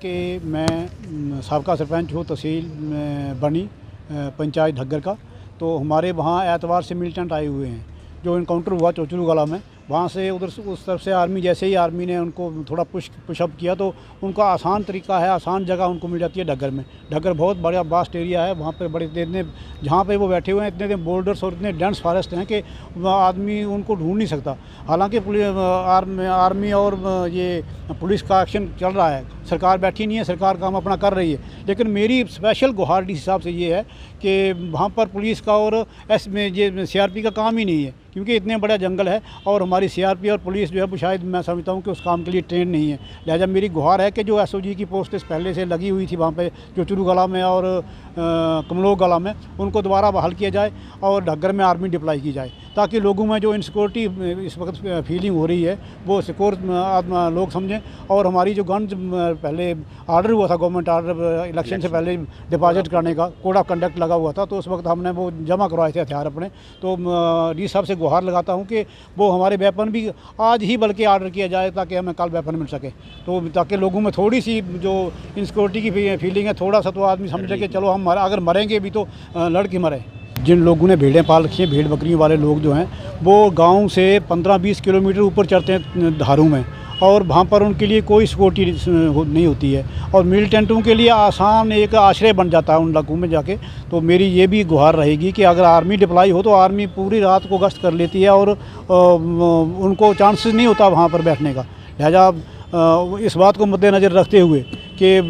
कि मैं साबका सरपंच हूँ तहसील बनी पंचायत ढग्गर का। तो हमारे वहाँ एतवार से मिलिटेंट आए हुए हैं। जो इनकाउंटर हुआ चोचरू गला में, वहाँ से उधर उस तरफ से आर्मी, जैसे ही आर्मी ने उनको थोड़ा पुशअप किया तो उनका आसान तरीका है, आसान जगह उनको मिल जाती है ढग्गर में। ढग्गर बहुत बड़ा वास्ट एरिया है, वहाँ पे बड़े इतने जहाँ पे वो बैठे हुए हैं इतने बोल्डर्स और इतने डेंस फॉरेस्ट हैं कि आदमी उनको ढूंढ नहीं सकता। हालांकि आर्मी और ये पुलिस का एक्शन चल रहा है, सरकार बैठी नहीं है, सरकार काम अपना कर रही है। लेकिन मेरी स्पेशल गुहार डी हिसाब से ये है कि वहाँ पर पुलिस का और ये CRP का काम ही नहीं है, क्योंकि इतने बड़ा जंगल है और हमारी CRP और पुलिस जो है वो शायद मैं समझता हूँ कि उस काम के लिए ट्रेन नहीं है। लिहाजा मेरी गुहार है कि जो SOG की पोस्ट पहले से लगी हुई थी वहाँ पे चोचरू गला में और कमलोग गला में, उनको दोबारा बहाल किया जाए और ढग्गर में आर्मी डिप्लाई की जाए, ताकि लोगों में जो इनसिक्योरिटी इस वक्त फीलिंग हो रही है वो सिक्योर लोग समझें। और हमारी जो गन पहले ऑर्डर हुआ था, गवर्नमेंट ऑर्डर इलेक्शन से पहले डिपॉजिट करने का कोड ऑफ कंडक्ट लगा हुआ था, तो उस वक्त हमने वो जमा करवाए थे हथियार अपने। तो डी साहब से गुहार लगाता हूँ कि वो हमारे वेपन भी आज ही बल्कि ऑर्डर किया जाए, ताकि हमें कल वेपन मिल सके, तो ताकि लोगों में थोड़ी सी जो इनसिक्योरिटी की फीलिंग है, थोड़ा सा तो आदमी समझे कि चलो हम अगर मरेंगे भी तो लड़के मरे। जिन लोगों ने भेड़ें पाल रखी हैं, भेड़ बकरियों वाले लोग जो हैं वो गांव से 15-20 किलोमीटर ऊपर चढ़ते हैं धारों में, और वहाँ पर उनके लिए कोई सिक्योरिटी नहीं होती है, और मिलिटेंटों के लिए आसान एक आश्रय बन जाता है उन इलाकों में जाके। तो मेरी ये भी गुहार रहेगी कि अगर आर्मी डिप्लाई हो तो आर्मी पूरी रात को गश्त कर लेती है और उनको चांसेस नहीं होता वहाँ पर बैठने का। लिहाजा इस बात को मद्देनज़र रखते हुए कि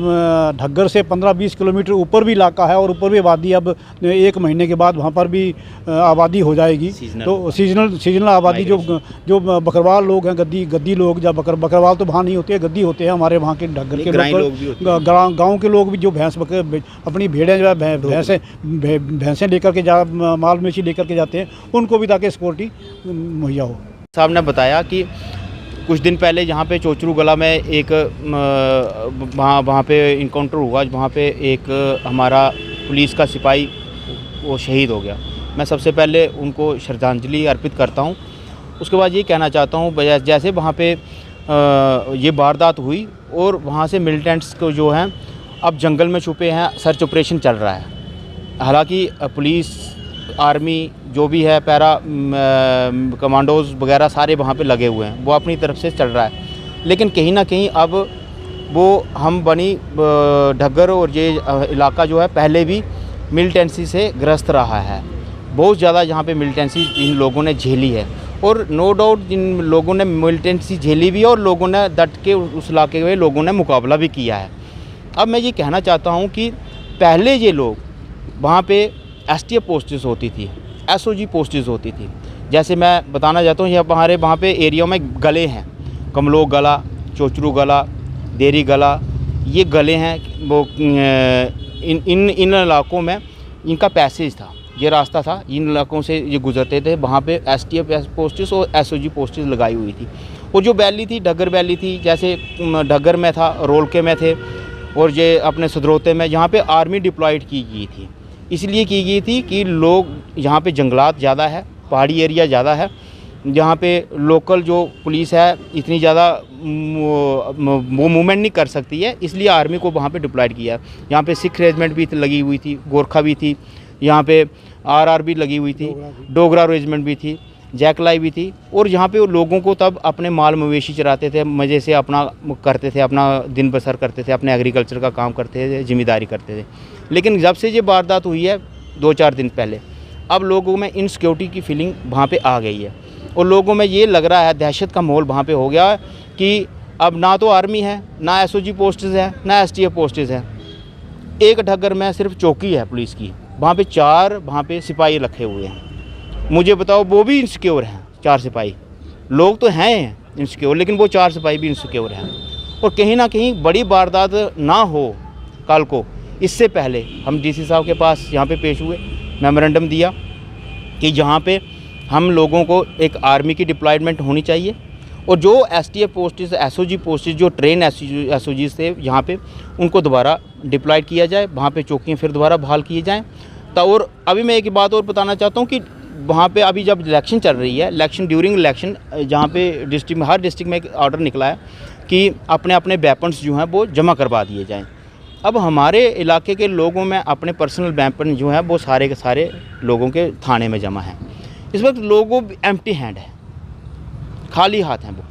ढग्गर से 15-20 किलोमीटर ऊपर भी इलाका है और ऊपर भी आबादी, अब 1 महीने के बाद वहाँ पर भी आबादी हो जाएगी। तो सीजनल आबादी जो बकरवाल लोग हैं, गद्दी लोग, या बकरवाल तो वहाँ नहीं होते, गद्दी होते हैं हमारे वहाँ के ढग्गर के लोग, गाँव के लोग भी जो अपनी भेड़ें जो है भैंसें लेकर के माल मवेशी लेकर के जाते हैं, उनको भी ताकि सिक्योरिटी मुहैया हो। साहब ने बताया कि कुछ दिन पहले जहाँ पे चोचरू गला में एक वहाँ पे इनकाउंटर हुआ, वहाँ पे एक हमारा पुलिस का सिपाही वो शहीद हो गया। मैं सबसे पहले उनको श्रद्धांजलि अर्पित करता हूँ। उसके बाद ये कहना चाहता हूँ, जैसे वहाँ पे ये वारदात हुई और वहाँ से मिलिटेंट्स को जो हैं अब जंगल में छुपे हैं, सर्च ऑपरेशन चल रहा है। हालांकि पुलिस, आर्मी जो भी है, पैरा कमांडोज़ वगैरह सारे वहाँ पे लगे हुए हैं, वो अपनी तरफ से चल रहा है। लेकिन कहीं ना कहीं अब वो हम बनी ढग्गर और ये इलाका जो है पहले भी मिलिटेंसी से ग्रस्त रहा है। बहुत ज़्यादा यहाँ पे मिलिटेंसी इन लोगों ने झेली है, और नो डाउट जिन लोगों ने मिलिटेंसी झेली भी है और लोगों ने डट के उस इलाके में लोगों ने मुकाबला भी किया है। अब मैं ये कहना चाहता हूँ कि पहले ये लोग वहाँ पे STF पोस्टेज होती थी, SOG पोस्टेज होती थी। जैसे मैं बताना चाहता हूँ, हमारे वहाँ पे एरिया में गले हैं, कमलोग गला, चोचरू गला, देरी गला, ये गले हैं। वो इन इलाकों में इनका पैसेज था, ये रास्ता था, इन इलाकों से ये गुजरते थे। वहाँ पे STF पोस्टेज और SOG पोस्टेज लगाई हुई थी। और जो वैली थी, ढग्गर वैली थी, जैसे ढग्गर में था, रोलके में थे, और ये अपने सदरोते में, यहाँ पे आर्मी डिप्लॉयड की गई थी। इसलिए की गई थी कि लोग यहाँ पे जंगलात ज़्यादा है, पहाड़ी एरिया ज़्यादा है, जहाँ पे लोकल जो पुलिस है इतनी ज़्यादा वो मूवमेंट नहीं कर सकती है, इसलिए आर्मी को वहाँ पे डिप्लॉयड किया। यहाँ पे सिख रेजिमेंट भी लगी हुई थी, गोरखा भी थी, यहाँ पे RR भी लगी हुई थी, डोगरा रेजिमेंट भी थी, जैकलाई भी थी। और यहाँ पे लोगों को तब अपने माल मवेशी चराते थे, मज़े से अपना करते थे, अपना दिन बसर करते थे, अपने एग्रीकल्चर का काम करते थे, ज़िम्मेदारी करते थे। लेकिन जब से ये वारदात हुई है 2-4 दिन पहले, अब लोगों में इनसिक्योरिटी की फीलिंग वहाँ पे आ गई है, और लोगों में ये लग रहा है, दहशत का माहौल वहाँ पे हो गया कि अब ना तो आर्मी है, ना SOG पोस्टेज है, ना STF पोस्टेज है। एक ढग्गर में सिर्फ चौकी है पुलिस की, वहाँ पे 4 वहाँ पे सिपाही रखे हुए हैं। मुझे बताओ, वो भी इनसिक्योर हैं 4 सिपाही। लोग तो हैं इनसिक्योर, लेकिन वो 4 सिपाही भी इनसिक्योर हैं। और कहीं ना कहीं बड़ी वारदात ना हो कल को, इससे पहले हम DC साहब के पास यहाँ पे पेश हुए, मेमोरेंडम दिया कि यहाँ पे हम लोगों को एक आर्मी की डिप्लॉयमेंट होनी चाहिए, और जो STF पोस्टेज, SOG पोस्टेज, जो ट्रेन SOGs थे यहाँ पे, उनको दोबारा डिप्लॉयड किया जाए, वहाँ पे चौकियाँ फिर दोबारा बहाल किए जाएँ। तो और अभी मैं एक बात और बताना चाहता हूँ कि वहाँ पे अभी जब इलेक्शन चल रही है, इलेक्शन ड्यूरिंग इलेक्शन जहाँ पे डिस्ट्रिक्ट में, हर डिस्ट्रिक्ट में एक ऑर्डर निकला है कि अपने अपने वेपन्स जो हैं वो जमा करवा दिए जाएं। अब हमारे इलाके के लोगों में अपने पर्सनल वेपन जो हैं वो सारे के सारे लोगों के थाने में जमा हैं। इस वक्त लोगों एम्प्टी हैंड है, खाली हाथ हैं, वो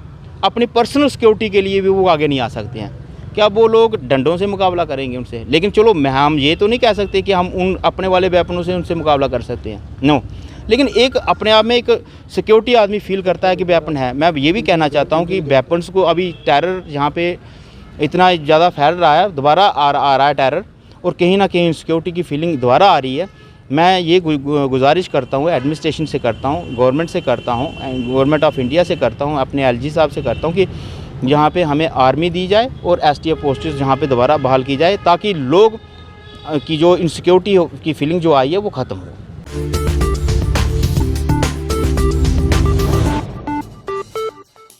अपनी पर्सनल सिक्योरिटी के लिए भी वो आगे नहीं आ सकते हैं। क्या वो लोग डंडों से मुकाबला करेंगे उनसे? लेकिन चलो हम ये तो नहीं कह सकते कि हम उन अपने वाले वेपनों से उनसे मुकाबला कर सकते हैं, नो। लेकिन एक अपने आप में एक सिक्योरिटी आदमी फील करता है कि वेपन है। मैं ये भी कहना चाहता हूँ कि वेपन्स को अभी टेरर यहाँ पे इतना ज़्यादा फैल रहा है, दोबारा आ रहा है टेरर, और कहीं ना कहीं सिक्योरिटी की फीलिंग दोबारा आ रही है। मैं ये गुजारिश करता हूँ, एडमिनिस्ट्रेशन से करता हूँ, गवर्नमेंट से करता हूँ, गवर्नमेंट ऑफ इंडिया से करता हूँ, अपने एलजी साहब से करता हूँ कि यहाँ पे हमें आर्मी दी जाए और एसटीएफ पोस्ट्स यहाँ पे दोबारा बहाल की जाए, ताकि लोग की जो इनसिक्योरिटी की फीलिंग जो आई है वो ख़त्म हो।